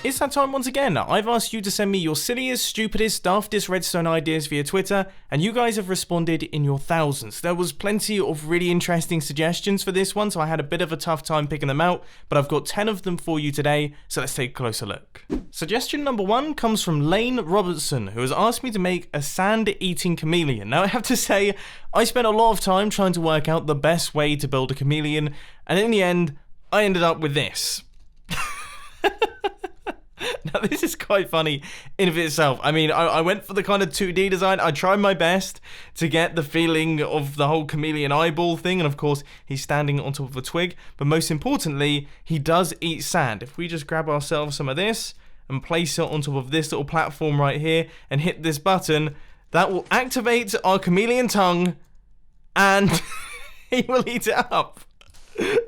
It's that time once again. I've asked you to send me your silliest, stupidest, daftest redstone ideas via Twitter, and you guys have responded in your thousands. There was plenty of really interesting suggestions for this one, so I had a bit of a tough time picking them out, but I've got 10 of them for you today, so let's take a closer look. Suggestion number 1 comes from Lane Robertson, who has asked me to make a sand-eating chameleon. Now I have to say, I spent a lot of time trying to work out the best way to build a chameleon, and in the end, I ended up with this. Now this is quite funny in of itself. I mean, I went for the kind of 2D design. I tried my best to get the feeling of the whole chameleon eyeball thing, and of course he's standing on top of a twig, but most importantly he does eat sand. If we just grab ourselves some of this and place it on top of this little platform right here and hit this button, that will activate our chameleon tongue and he will eat it up.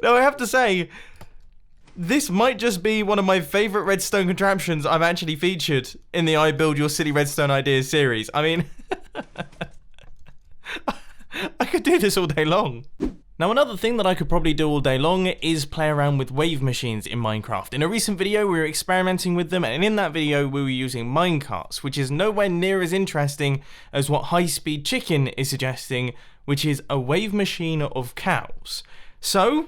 Now I have to say, this might just be one of my favourite redstone contraptions I've actually featured in the I Build Your Silly Redstone Ideas series. I mean, I could do this all day long. Now another thing that I could probably do all day long is play around with wave machines in Minecraft. In a recent video we were experimenting with them, and in that video we were using minecarts, which is nowhere near as interesting as what High Speed Chicken is suggesting, which is a wave machine of cows. So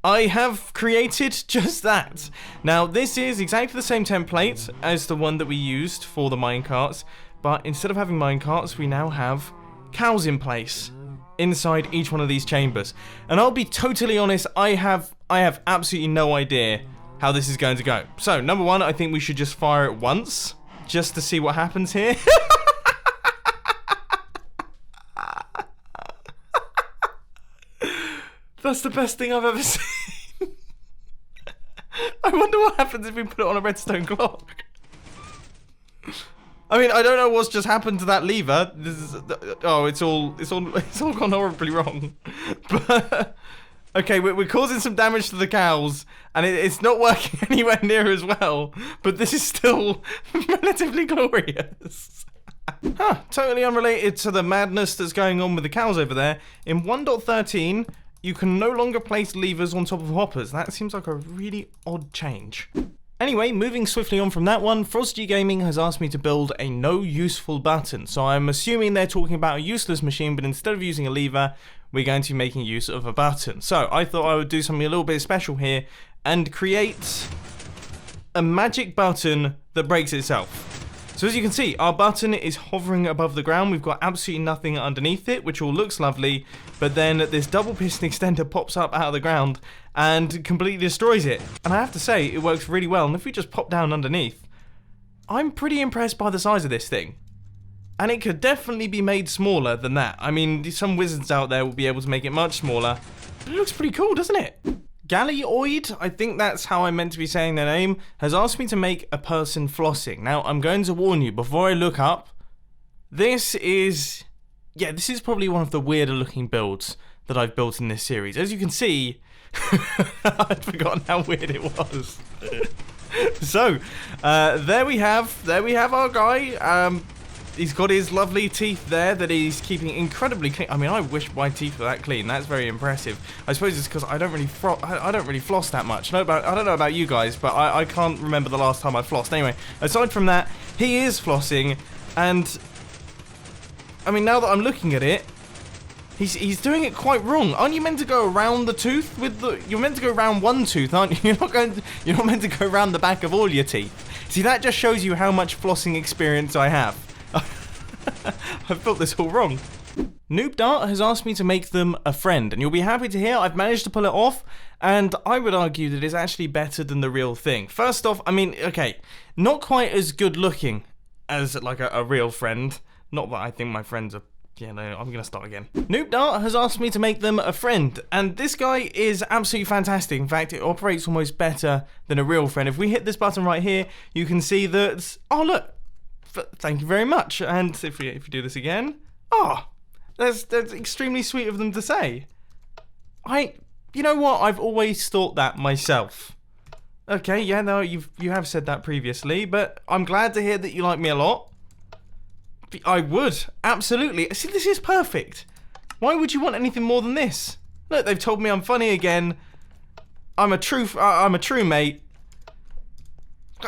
I have created just that. Now this is exactly the same template as the one that we used for the minecarts, but instead of having minecarts we now have cows in place inside each one of these chambers. And I'll be totally honest, I have absolutely no idea how this is going to go. So number 1, I think we should just fire it once just to see what happens here. That's the best thing I've ever seen. I wonder what happens if we put it on a redstone clock. I mean, I don't know what's just happened to that lever. This is, oh, it's all gone horribly wrong. But okay, we're causing some damage to the cows, and it's not working anywhere near as well. But this is still relatively glorious. Huh, totally unrelated to the madness that's going on with the cows over there. In 1.13. you can no longer place levers on top of hoppers. That seems like a really odd change. Anyway, moving swiftly on from that one, Frosty Gaming has asked me to build a no useful button. So I'm assuming they're talking about a useless machine, but instead of using a lever, we're going to be making use of a button. So I thought I would do something a little bit special here and create a magic button that breaks itself. So as you can see, our button is hovering above the ground. We've got absolutely nothing underneath it, which all looks lovely. But then this double piston extender pops up out of the ground and completely destroys it. And I have to say, it works really well. And if we just pop down underneath, I'm pretty impressed by the size of this thing. And it could definitely be made smaller than that. I mean, some wizards out there will be able to make it much smaller. But it looks pretty cool, doesn't it? Gallioid, I think that's how I'm meant to be saying their name, has asked me to make a person flossing. Now, I'm going to warn you, before I look up, this is probably one of the weirder looking builds that I've built in this series. As you can see, I'd forgotten how weird it was. So, there we have our guy. He's got his lovely teeth there that he's keeping incredibly clean. I mean, I wish my teeth were that clean. That's very impressive. I suppose it's because I don't really floss that much. I don't know about you guys, but I can't remember the last time I flossed. Anyway, aside from that, he is flossing, and I mean, now that I'm looking at it, he's doing it quite wrong. Aren't you meant to go around the tooth with the? You're meant to go around one tooth, aren't you? You're not meant to go around the back of all your teeth. See, that just shows you how much flossing experience I have. I've built this all wrong. Noob Dart has asked me to make them a friend, and you'll be happy to hear I've managed to pull it off, and I would argue that it's actually better than the real thing. First off, I mean, okay, not quite as good looking as like a real friend. Not that I think my friends are, yeah, no, I'm gonna start again. Noob Dart has asked me to make them a friend, and this guy is absolutely fantastic. In fact, it operates almost better than a real friend. If we hit this button right here, you can see that, oh look, thank you very much. And if we do this again, oh, that's extremely sweet of them to say. You know what? I've always thought that myself. Okay, yeah, no, you have said that previously, but I'm glad to hear that you like me a lot. I would, absolutely. See, this is perfect. Why would you want anything more than this? Look, they've told me I'm funny again. I'm a true mate.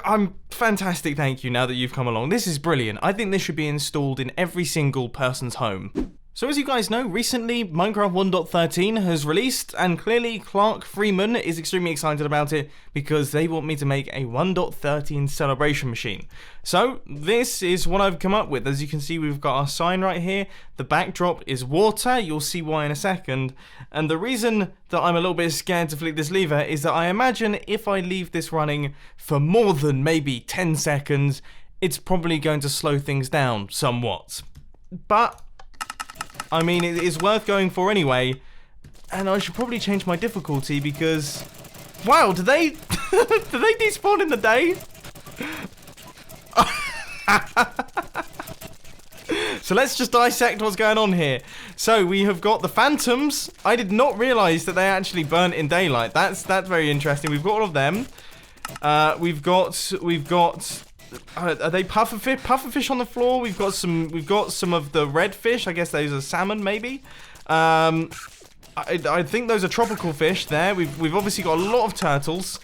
I'm fantastic, thank you, now that you've come along. This is brilliant. I think this should be installed in every single person's home. So as you guys know, recently Minecraft 1.13 has released, and clearly Clark Freeman is extremely excited about it because they want me to make a 1.13 celebration machine. So this is what I've come up with. As you can see, we've got our sign right here. The backdrop is water. You'll see why in a second. And the reason that I'm a little bit scared to flick this lever is that I imagine if I leave this running for more than maybe 10 seconds, it's probably going to slow things down somewhat. But I mean, it is worth going for anyway, and I should probably change my difficulty because, wow, do they despawn in the day? So let's just dissect what's going on here. So we have got the phantoms. I did not realise that they actually burnt in daylight. That's very interesting. We've got all of them. We've got. Are they pufferfish on the floor? We've got some of the red fish. I guess those are salmon, maybe. I think those are tropical fish. There, we've obviously got a lot of turtles,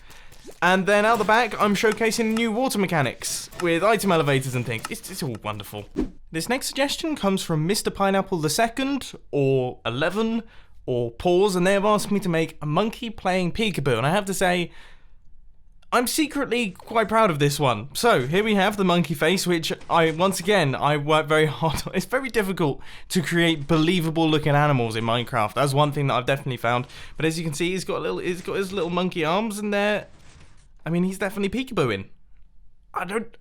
and then out the back, I'm showcasing new water mechanics with item elevators and things. It's all wonderful. This next suggestion comes from Mr. Pineapple II, or 11, or Pause, and they have asked me to make a monkey playing Peekaboo, and I have to say, I'm secretly quite proud of this one. So here we have the monkey face, which I work very hard on. It's very difficult to create believable looking animals in Minecraft. That's one thing that I've definitely found. But as you can see, he's got his little monkey arms, and there, I mean, he's definitely peekabooing.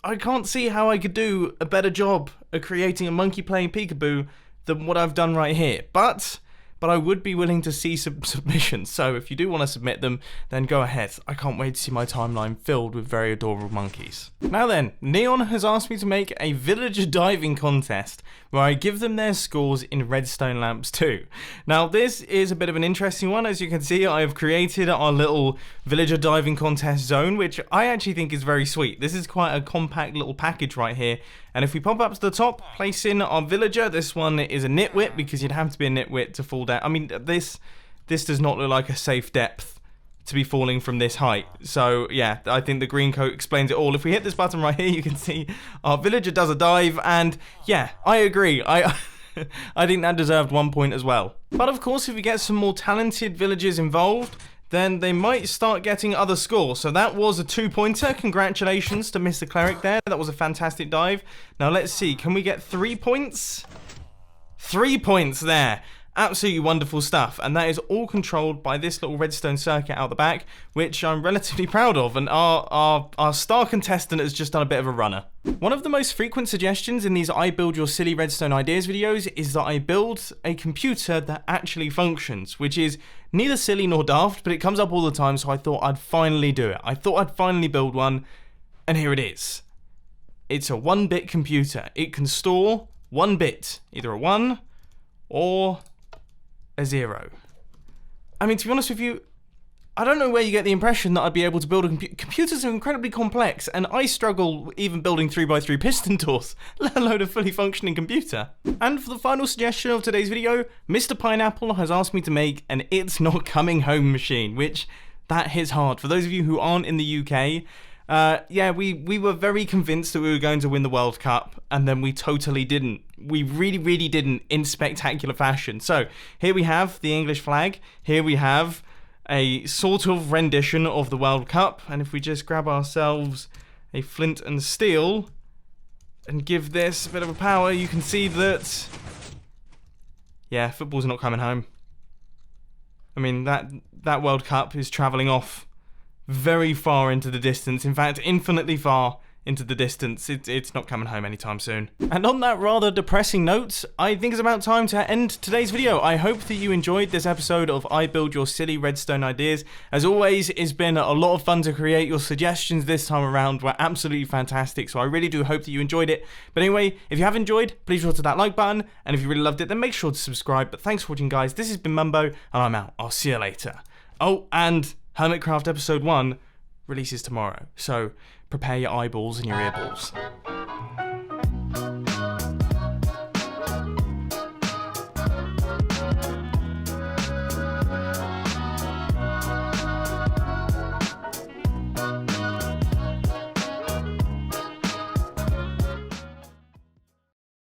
I can't see how I could do a better job at creating a monkey playing peekaboo than what I've done right here. But I would be willing to see some submissions, so if you do want to submit them, then go ahead. I can't wait to see my timeline filled with very adorable monkeys. Now then, Neon has asked me to make a villager diving contest where I give them their scores in redstone lamps too. Now this is a bit of an interesting one. As you can see, I have created our little villager diving contest zone, which I actually think is very sweet. This is quite a compact little package right here. And if we pop up to the top, place in our villager. This one is a nitwit because you'd have to be a nitwit to fall down. I mean, this does not look like a safe depth to be falling from this height. So yeah, I think the green coat explains it all. If we hit this button right here, you can see our villager does a dive, and yeah, I agree. I think that deserved 1 point as well. But of course, if we get some more talented villagers involved, then they might start getting other scores. So that was a 2-pointer. Congratulations to Mr. Cleric there. That was a fantastic dive. Now let's see, can we get 3 points? 3 points there. Absolutely wonderful stuff, and that is all controlled by this little redstone circuit out the back, which I'm relatively proud of, and our star contestant has just done a bit of a runner. One of the most frequent suggestions in these I Build Your Silly Redstone Ideas videos is that I build a computer that actually functions, which is neither silly nor daft, but it comes up all the time, so I thought I'd finally do it. I thought I'd finally build one, and here it is. It's a 1-bit computer. It can store 1 bit, either a 1 or a 0. I mean, to be honest with you, I don't know where you get the impression that I'd be able to build a computers are incredibly complex, and I struggle even building 3x3 piston doors, let alone a fully functioning computer. And for the final suggestion of today's video, Mr. Pineapple has asked me to make an It's Not Coming Home machine, which that hits hard. For those of you who aren't in the UK, yeah, we were very convinced that we were going to win the World Cup, and then we totally didn't. We really didn't in spectacular fashion. So here we have the English flag. Here we have a sort of rendition of the World Cup. And if we just grab ourselves a flint and steel and give this a bit of a power, you can see that, yeah, football's not coming home. I mean, that World Cup is travelling off very far into the distance. In fact, infinitely far into the distance. It's not coming home anytime soon. And on that rather depressing note, I think it's about time to end today's video. I hope that you enjoyed this episode of I Build Your Silly Redstone Ideas. As always, it's been a lot of fun to create. Your suggestions this time around were absolutely fantastic, so I really do hope that you enjoyed it. But anyway, if you have enjoyed, please hit that like button, and if you really loved it, then make sure to subscribe. But thanks for watching, guys. This has been Mumbo, and I'm out. I'll see you later. Oh, and Hermitcraft episode 1 releases tomorrow, so prepare your eyeballs and your earballs.